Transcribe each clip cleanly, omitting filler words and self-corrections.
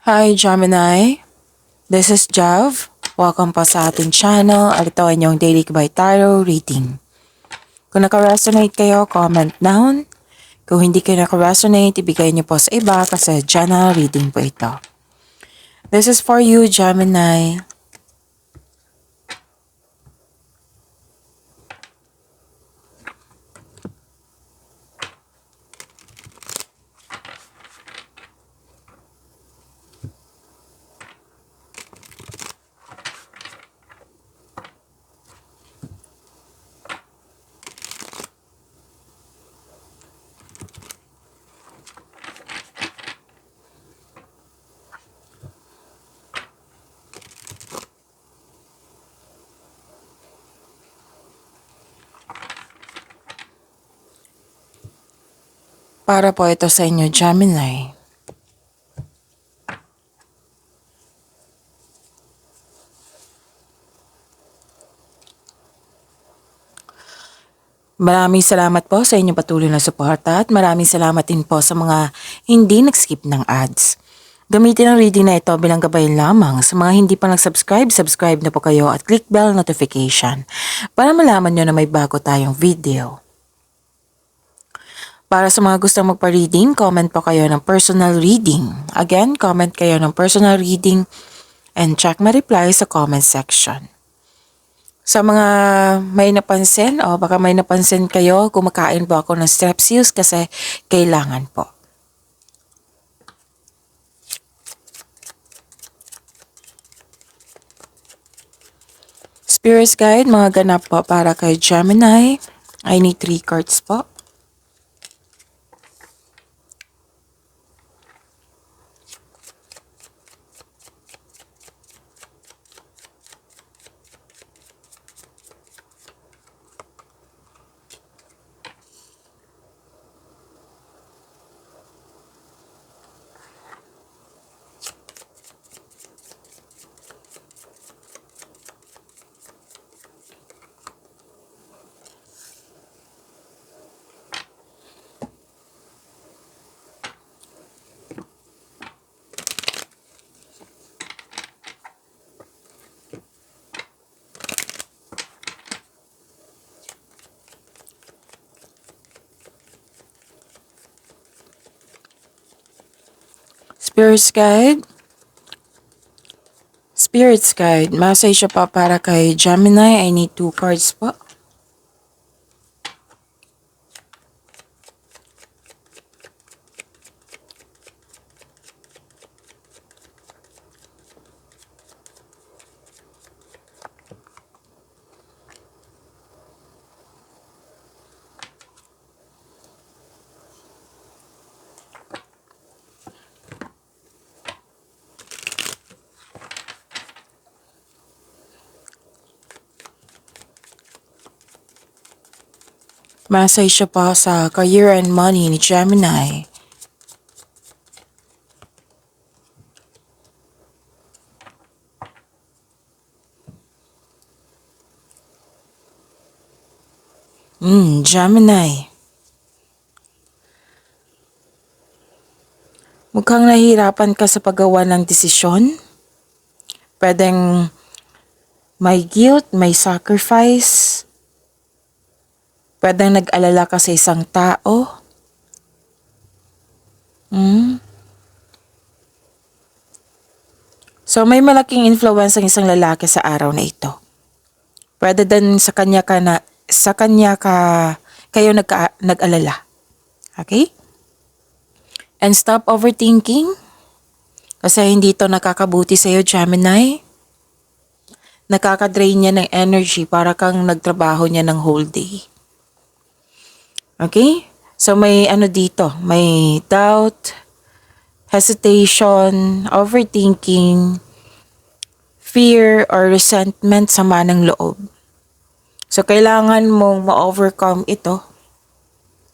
Hi Gemini, this is Jav. Welcome po sa ating channel at ito ay inyong Daily by Tarot reading. Kung naka-resonate kayo, comment down. Kung hindi kayo naka-resonate, ibigay niyo po sa iba kasi general reading po ito. This is for you, Gemini. Para po ito sa inyo, Gemini. Maraming salamat po sa inyong patuloy na suporta at maraming salamat din po sa mga hindi nag-skip ng ads. Gamitin ang reading na ito bilang gabay lamang. Sa mga hindi pa nag-subscribe, subscribe na po kayo at click bell notification para malaman nyo na may bago tayong video. Para sa mga gustong magpa-reading, comment po kayo ng personal reading. Again, comment kayo ng personal reading and check my reply sa comment section. Sa mga may napansin o baka may napansin kayo, kumakain po ako ng Strepsils kasi kailangan po. Spirit's Guide, mga ganap po para kay Gemini. I need 3 cards po. Spirit's Guide, message pa para kay Gemini. I need 2 cards po. Message pa sa career and money ni Gemini. Gemini. Mukhang nahihirapan ka sa paggawa ng desisyon. Pwedeng may guilt, may sacrifice. Pwedeng nag-alala ka sa isang tao. So may malaking influence ang isang lalaki sa araw na ito. Pwede din sa kanya kayo nag-alala. Okay? And stop overthinking. Kasi hindi ito nakakabuti sa iyo, Gemini. Nakaka-drain niya ng energy para kang nagtrabaho niya ng whole day. Okay? So may dito, may doubt, hesitation, overthinking, fear or resentment, sama ng loob. So kailangan mong ma-overcome ito.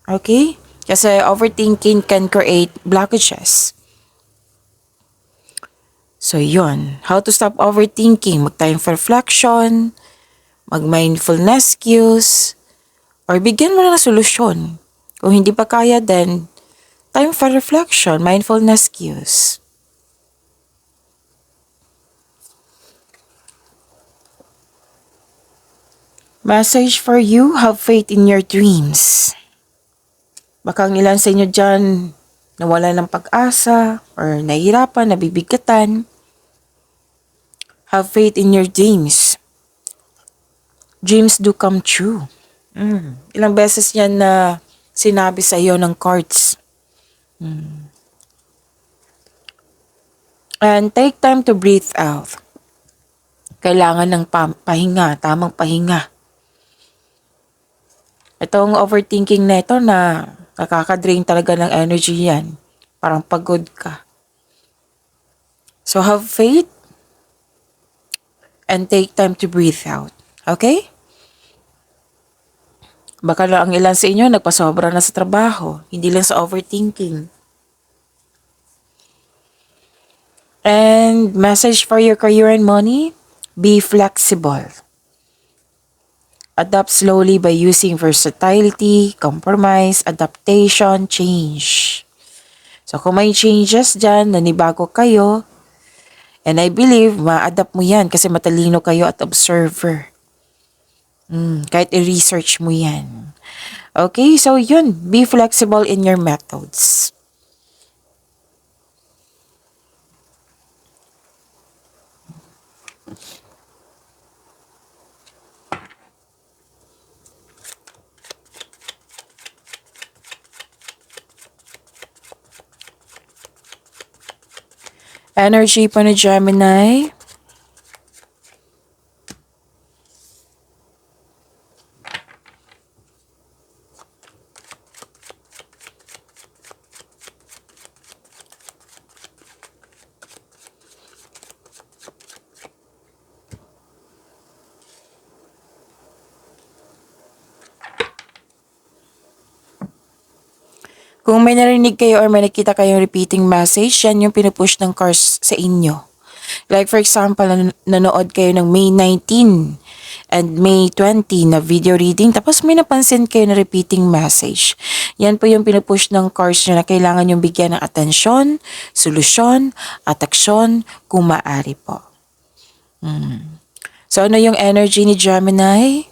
Okay? Kasi overthinking can create blockages. So yun, how to stop overthinking? Mag-time for reflection, mag-mindfulness cues, or bigyan mo na ng solusyon. Kung hindi pa kaya, then time for reflection, mindfulness cues. Message for you, have faith in your dreams. Baka ang ilan sa inyo dyan nawala ng pag-asa or nahihirapan, nabibigatan. Have faith in your dreams. Dreams do come true. Ilang beses yan na sinabi sa iyo ng cards. And take time to breathe out. Kailangan ng pahinga, tamang pahinga. Itong overthinking na ito na nakaka-drain talaga ng energy yan. Parang pagod ka. So have faith and take time to breathe out. Okay? Baka lang ang ilan sa inyo nagpasobra na sa trabaho, hindi lang sa overthinking. And message for your career and money, be flexible. Adapt slowly by using versatility, compromise, adaptation, change. So kung may changes dyan, nanibago kayo, and I believe ma-adapt mo yan kasi matalino kayo at observer. Kahit i-research mo yan. Okay, so yun, be flexible in your methods. Energy po ni Gemini. Kung may narinig kayo or may nakita kayong repeating message, yan yung pinupush ng cards sa inyo. Like for example, nanood kayo ng May 19 and May 20 na video reading, tapos may napansin kayo na repeating message. Yan po yung pinupush ng cards nyo na kailangan yung bigyan ng atensyon, solusyon, at aksyon kung maaari po. So ano yung energy ni Gemini?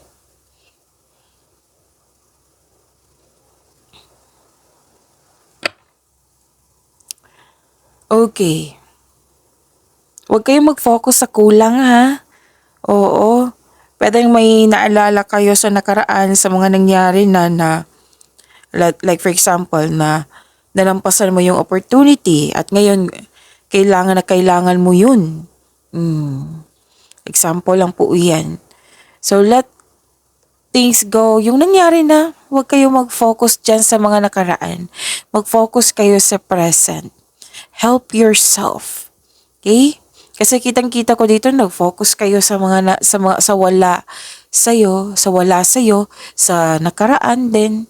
Okay. Huwag kayong mag-focus sa kulang ha. Oo. Pwedeng may naalala kayo sa nakaraan sa mga nangyari na like for example na nalampasan mo yung opportunity at ngayon kailangan mo yun. Example lang po yan. So let things go. Yung nangyari na, huwag kayong mag-focus dyan sa mga nakaraan. Mag-focus kayo sa present. Help yourself. Okay? Kasi kitang-kita ko dito nag-focus kayo sa sa wala sa'yo, sa nakaraan din.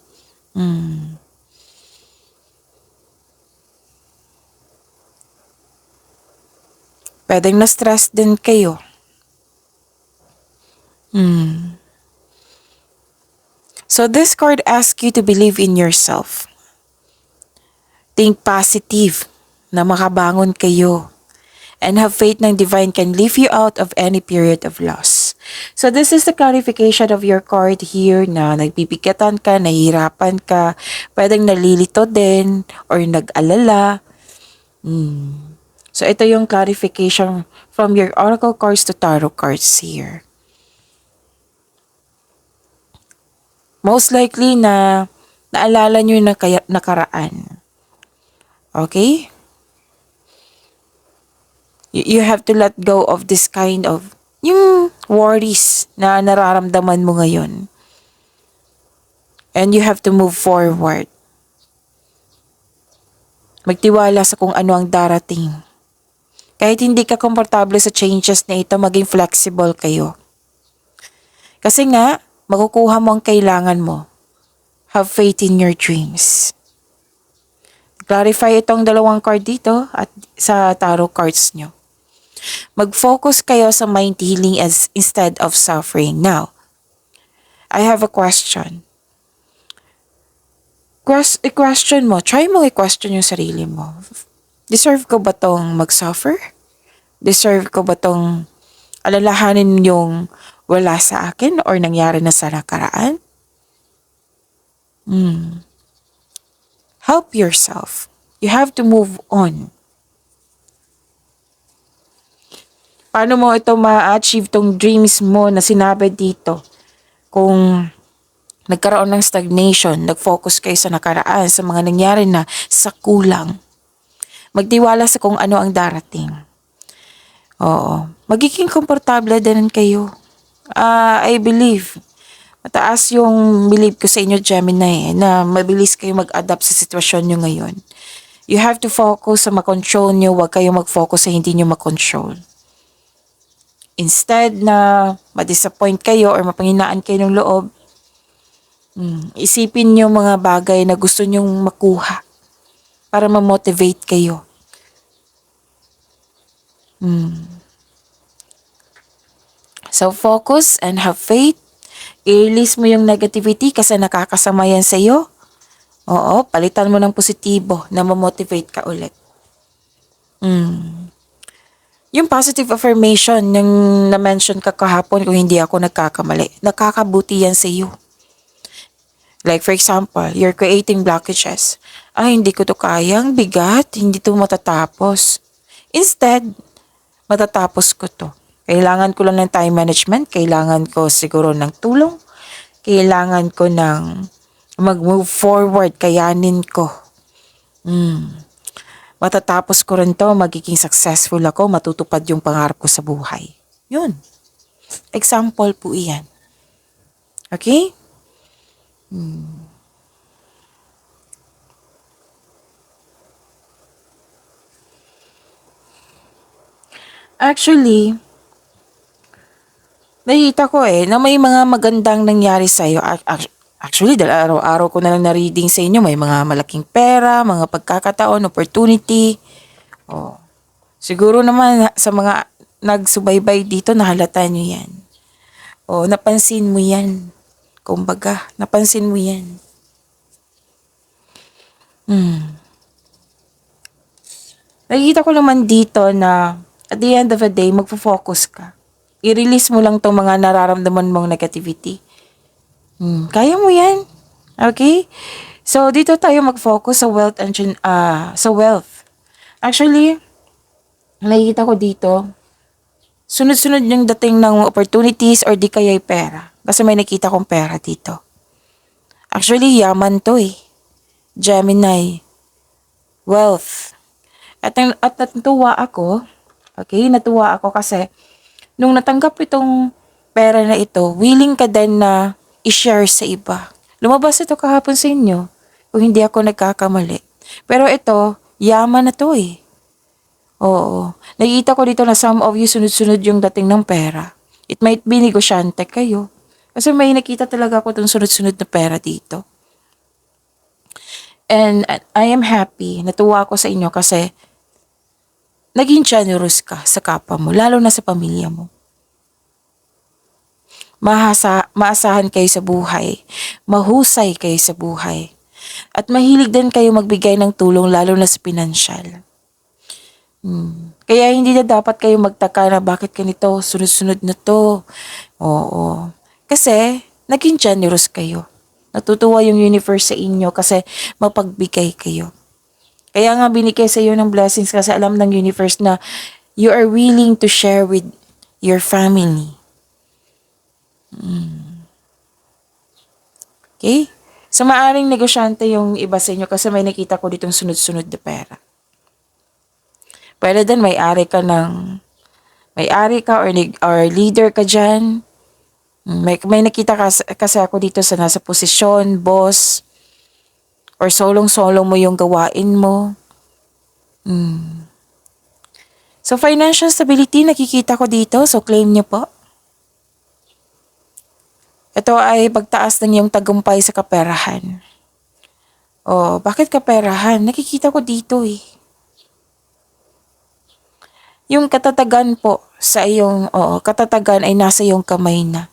Pwedeng na-stress din kayo. So this card asks you to believe in yourself. Think positive na makabangon kayo. And have faith ng divine can lift you out of any period of loss. So this is the clarification of your card here na nagpipikatan ka, nahihirapan ka, pwedeng nalilito din or nag-alala. So ito yung clarification from your oracle cards to tarot cards here. Most likely na naalala nyo yung nakaraan. Okay? You have to let go of this kind of yung worries na nararamdaman mo ngayon. And you have to move forward. Magtiwala sa kung ano ang darating. Kahit hindi ka komportable sa changes na ito, maging flexible kayo. Kasi nga, makukuha mo ang kailangan mo. Have faith in your dreams. Clarify itong dalawang card dito at sa tarot cards nyo. Mag-focus kayo sa mind healing instead of suffering. Now, I have a question. I-question mo. Try mo i-question yung sarili mo. Deserve ko ba tong mag-suffer? Deserve ko ba tong alalahanin yung wala sa akin or nangyari na sa nakaraan? Help yourself. You have to move on. Paano mo ito ma-achieve tong dreams mo na sinabi dito? Kung nagkaroon ng stagnation, nag-focus kayo sa nakaraan, sa mga nangyari na, sa kulang. Magtiwala sa kung ano ang darating. Oo. Magiging komportable din kayo. I believe, mataas yung believe ko sa inyo, Gemini, na mabilis kayo mag-adapt sa sitwasyon nyo ngayon. You have to focus sa makontrol nyo, huwag kayo mag-focus sa hindi nyo makontrol. Instead na ma-disappoint kayo or mapanghinaan kayo ng loob, isipin nyo mga bagay na gusto nyong makuha para ma-motivate kayo. So focus and have faith. I-release mo yung negativity kasi nakakasama yan sa iyo. Oo, palitan mo ng positibo na ma-motivate ka ulit. Yung positive affirmation yung na-mention ka kahapon, kung hindi ako nagkakamali, nakakabuti yan sa iyo. Like for example, you're creating blockages. Hindi ko to kayang, bigat, hindi to matatapos. Instead, matatapos ko to. Kailangan ko lang ng time management, kailangan ko siguro ng tulong, kailangan ko ng mag-move forward, kayanin ko. Matatapos ko rin to, magiging successful ako, matutupad yung pangarap ko sa buhay. Yun. Example po iyan. Okay? Actually, nakita ko na may mga magandang nangyari sa'yo. Actually, dahil araw-araw ko na lang na-reading sa inyo, may mga malaking pera, mga pagkakataon, opportunity. Siguro naman sa mga nagsubaybay dito, nahalata nyo yan. Napansin mo yan. Kumbaga, napansin mo yan. Nakikita ko naman dito na at the end of the day, magpo-focus ka. I-release mo lang tong mga nararamdaman mong negativity. Kaya mo yan. Okay? So, dito tayo mag-focus sa wealth engine, sa wealth. Actually, nakikita ko dito, sunod-sunod yung dating ng opportunities or di kaya'y pera. Kasi may nakita kong pera dito. Actually, yaman to Gemini. Wealth. At natuwa ako, natuwa ako kasi nung natanggap itong pera na ito, willing ka din na i-share sa iba. Lumabas ito kahapon sa inyo, kung hindi ako nagkakamali. Pero ito, yaman na to Oo. Nakikita ko dito na some of you sunod-sunod yung dating ng pera. It might be negosyante kayo. Kasi may nakita talaga ako itong sunod-sunod na pera dito. And I am happy, natuwa ako sa inyo kasi naging generous ka sa kapwa mo, lalo na sa pamilya mo. Maasahan kayo sa buhay, mahusay kayo sa buhay, at mahilig din kayo magbigay ng tulong lalo na sa pinansyal. Kaya hindi na dapat kayo magtaka na bakit ganito, sunod-sunod na to. Oo. Kasi, naging generous kayo. Natutuwa yung universe sa inyo kasi mapagbigay kayo. Kaya nga binigay sa iyo ng blessings kasi alam ng universe na you are willing to share with your family. Okay? So, maaring negosyante yung iba sa inyo kasi may nakita ko ditong sunod-sunod na pera. Pwede din may-ari ka or leader ka dyan. May nakita kasi ako dito sa nasa posisyon, boss, or solong-solo mo yung gawain mo. So, financial stability, nakikita ko dito. So, claim nyo po. Ito ay pagtaas ng iyong tagumpay sa kaperahan. Bakit kaperahan? Nakikita ko dito Yung katatagan po sa iyong, katatagan ay nasa iyong kamay na.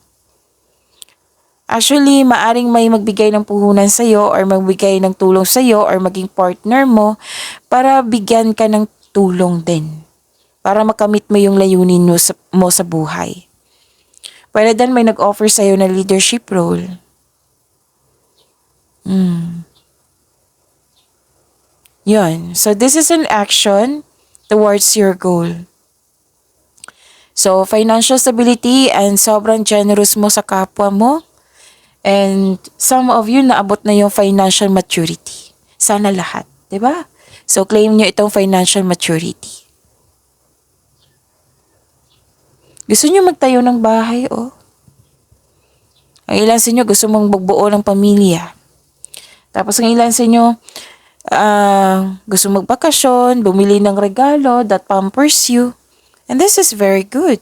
Actually, maaring may magbigay ng puhunan sa iyo or magbigay ng tulong sa iyo or maging partner mo para bigyan ka ng tulong din. Para makamit mo yung layunin mo sa buhay. Pwede din may nag-offer sa'yo na leadership role. Yun. So, this is an action towards your goal. So, financial stability and sobrang generous mo sa kapwa mo. And some of you naabot na yung financial maturity. Sana lahat. 'Di ba? So, claim nyo itong financial maturity. Gusto nyo magtayo ng bahay, oh. Ang ilan sa inyo gusto mong magbuo ng pamilya. Tapos ang ilan sa inyo gusto magbakasyon, bumili ng regalo that pampers you. And this is very good.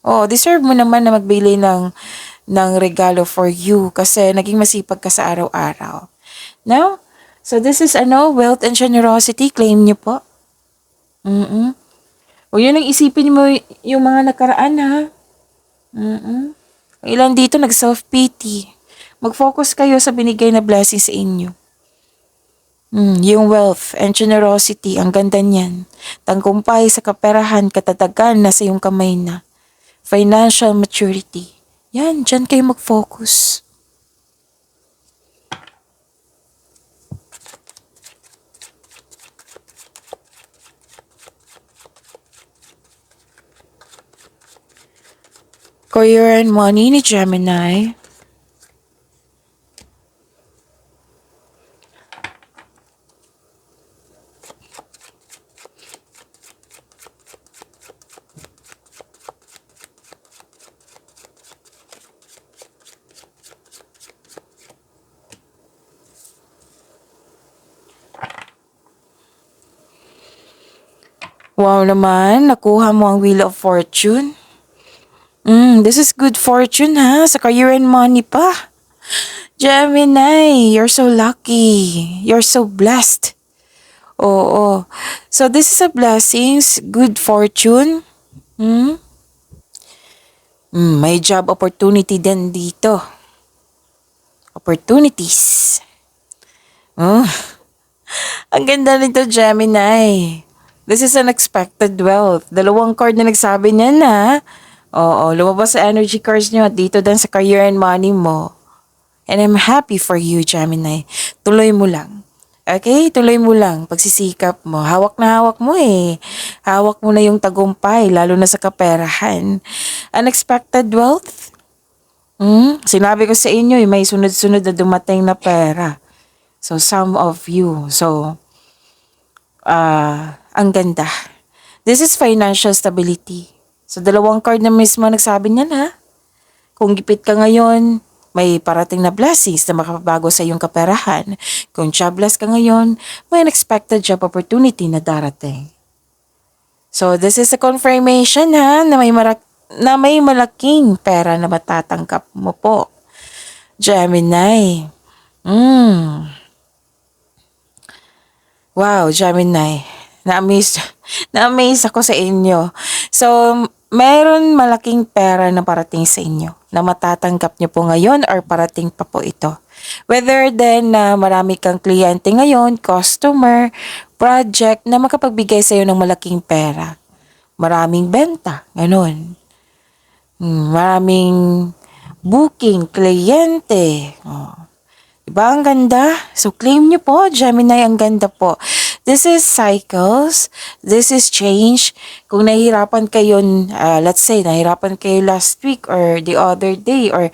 Oh, deserve mo naman na magbili ng regalo for you kasi naging masipag ka sa araw-araw. Now, so this is wealth and generosity. Claim niyo po. O yun ang isipin mo yung mga nakaraan ha. Ilan dito nag-self-pity. Mag-focus kayo sa binigay na blessing sa inyo. Yung wealth and generosity, ang ganda niyan. Tangkumpay sa kaperahan, katatagan na sa iyong kamay na. Financial maturity. Yan, dyan kayo mag-focus. Career and money ni Gemini. Wow naman, nakuha mo ang Wheel of Fortune. This is good fortune ha, sa career and money pa. Gemini, you're so lucky. You're so blessed. Oo. So this is a blessings, good fortune. May job opportunity din dito. Opportunities. Oh, ang ganda nito, Gemini. This is unexpected wealth. Dalawang card na nagsabi niyan na. Oo, lumabas sa energy cards niyo at dito din sa career and money mo. And I'm happy for you, Gemini. Tuloy mo lang. Okay? Tuloy mo lang. Pagsisikap mo. Hawak na hawak mo eh. Hawak mo na yung tagumpay, lalo na sa kaperahan. Unexpected wealth? Sinabi ko sa inyo, may sunod-sunod na dumating na pera. So, some of you. So, ang ganda. This is financial stability. So, dalawang card na mismo nagsabi niyan ha. Kung gipit ka ngayon, may parating na blessings na makapabago sa iyong kaperahan. Kung jobless ka ngayon, may unexpected job opportunity na darating. So, this is a confirmation ha, na may malaking pera na matatanggap mo po. Gemini. Wow, Gemini. Na-amaze ako sa inyo. So, meron malaking pera na parating sa inyo na matatanggap nyo po ngayon or parating pa po ito. Whether then na marami kang kliyente ngayon, customer, project na makapagbigay sa iyo ng malaking pera. Maraming benta, ganun. Maraming booking, kliyente. Diba ang ganda? So claim nyo po, Gemini, ang ganda po. This is cycles. This is change. Kung nahihirapan kayo, let's say, nahihirapan kayo last week or the other day or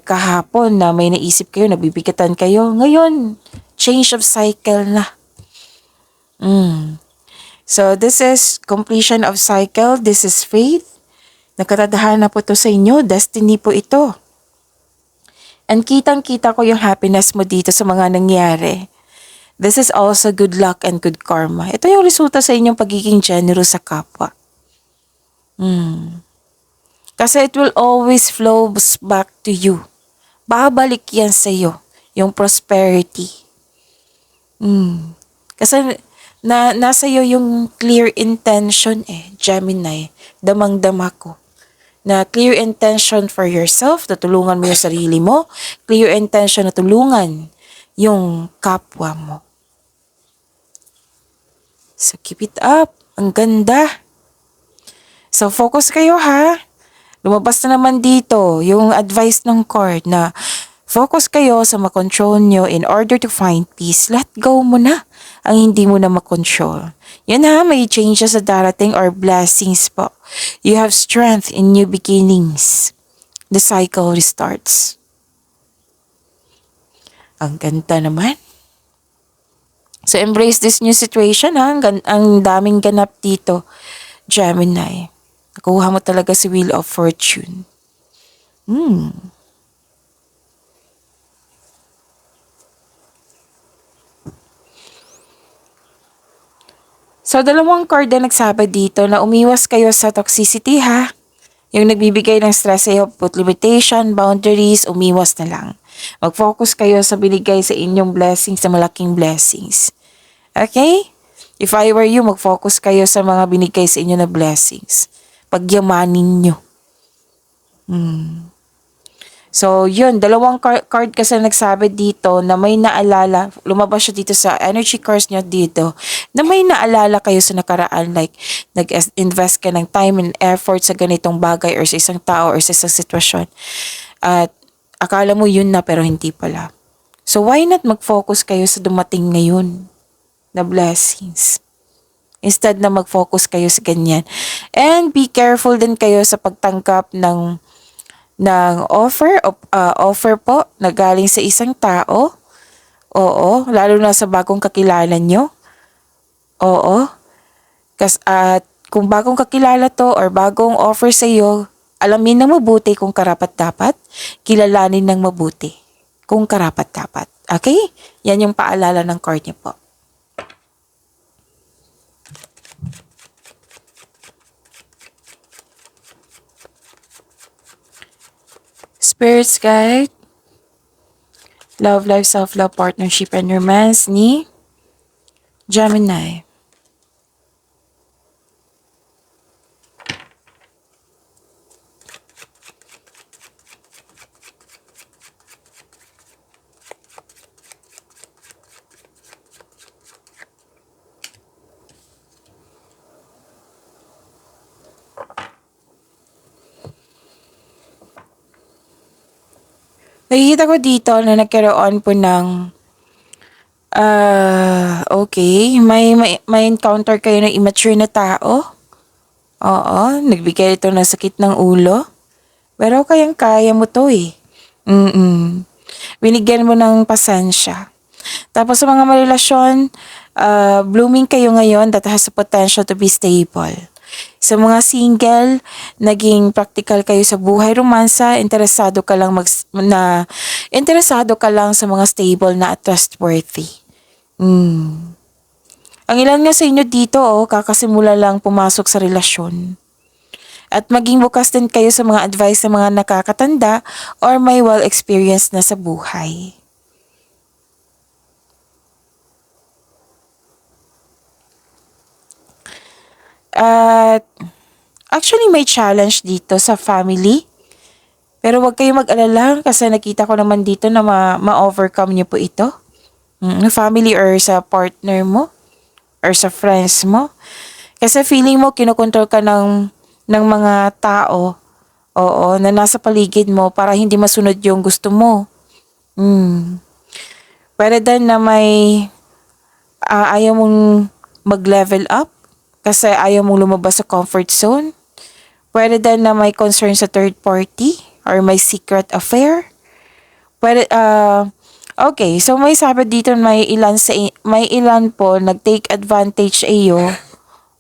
kahapon na may naisip kayo, nabibigatan kayo. Ngayon, change of cycle na. So this is completion of cycle. This is faith. Nakatadhana po to sa inyo. Destiny po ito. And kitang-kita ko yung happiness mo dito sa mga nangyari. This is also good luck and good karma. Ito yung resulta sa inyong pagiging generous sa kapwa. Kasi it will always flow back to you. Babalik yan sa iyo, yung prosperity. Kasi nasa iyo yung clear intention Gemini. Damang-dama ko. Na clear intention for yourself, na tulungan mo yung sarili mo. Clear intention na tulungan yung kapwa mo. So, keep it up. Ang ganda. So, focus kayo ha. Lumabas na naman dito yung advice ng card na focus kayo sa makontrol nyo in order to find peace. Let go mo na ang hindi mo na makontrol. Yan ha, may changes sa darating or blessings po. You have strength in new beginnings. The cycle restarts. Ang ganda naman. So embrace this new situation ha. Ang daming ganap dito, Gemini. Nakuha mo talaga si Wheel of Fortune. So, dalawang card na nagsabi dito na umiwas kayo sa toxicity ha. Yung nagbibigay ng stress sa'yo, put limitation, boundaries, umiwas na lang. Mag-focus kayo sa binigay sa inyong blessings, sa malaking blessings. Okay? If I were you, mag-focus kayo sa mga binigay sa inyo na blessings. Pagyamanin nyo. So, yun, dalawang card kasi nagsabi dito na may naalala, lumabas siya dito sa energy cards niya dito, na may naalala kayo sa nakaraan, like, nag-invest ka ng time and effort sa ganitong bagay or sa isang tao or sa isang sitwasyon. At akala mo yun na pero hindi pala. So, why not mag-focus kayo sa dumating ngayon na blessings? Instead na mag-focus kayo sa ganyan. And be careful din kayo sa pagtanggap ng offer po na galing sa isang tao. Oo, lalo na sa bagong kakilala nyo. Oo. At kung bagong kakilala to or bagong offer sa iyo, alamin ng mabuti kung karapat-dapat, kilalanin ng mabuti kung karapat-dapat. Okay? Yan yung paalala ng card niyo po. Spirits Guide, Love Life, Self-Love, Partnership, and Romance ni Gemini. Nakikita ko dito na nagkaroon po ng okay, may encounter kayo ng immature na tao. Oo, nagbigay ito ng sakit ng ulo. Pero kayang-kaya mo to eh. Binigyan mo ng pasensya. Tapos sa mga marelasyon, blooming kayo ngayon that has the potential to be stable. Sa mga single, naging practical kayo sa buhay romansa, interesado ka lang sa mga stable na at trustworthy. Ang ilan nga sa inyo dito, kakasimula lang pumasok sa relasyon. At maging bukas din kayo sa mga advice ng mga nakakatanda or may well-experienced na sa buhay. At actually may challenge dito sa family. Pero wag kayo mag-alala kasi nakita ko naman dito na ma-overcome niyo po ito. Family or sa partner mo or sa friends mo. Kasi feeling mo kinokontrol ka ng mga tao, na nasa paligid mo para hindi masunod yung gusto mo. Pwede din na may ayaw mong mag-level up kasi ayaw mong lumabas sa comfort zone. Pwede din na may concern sa third party or may secret affair. Pwede, okay, so may sabi dito may ilan po nag-take advantage sa iyo.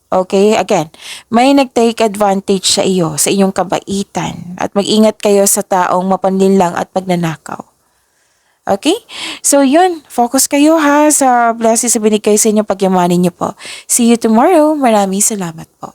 Okay, again, may nag-take advantage sa iyo, sa iyong kabaitan. At mag-ingat kayo sa taong mapanlinlang at magnanakaw. Okay? So yun, focus kayo ha sa blessings na binigay sa inyo, pagyamanin niyo po. See you tomorrow. Maraming salamat po.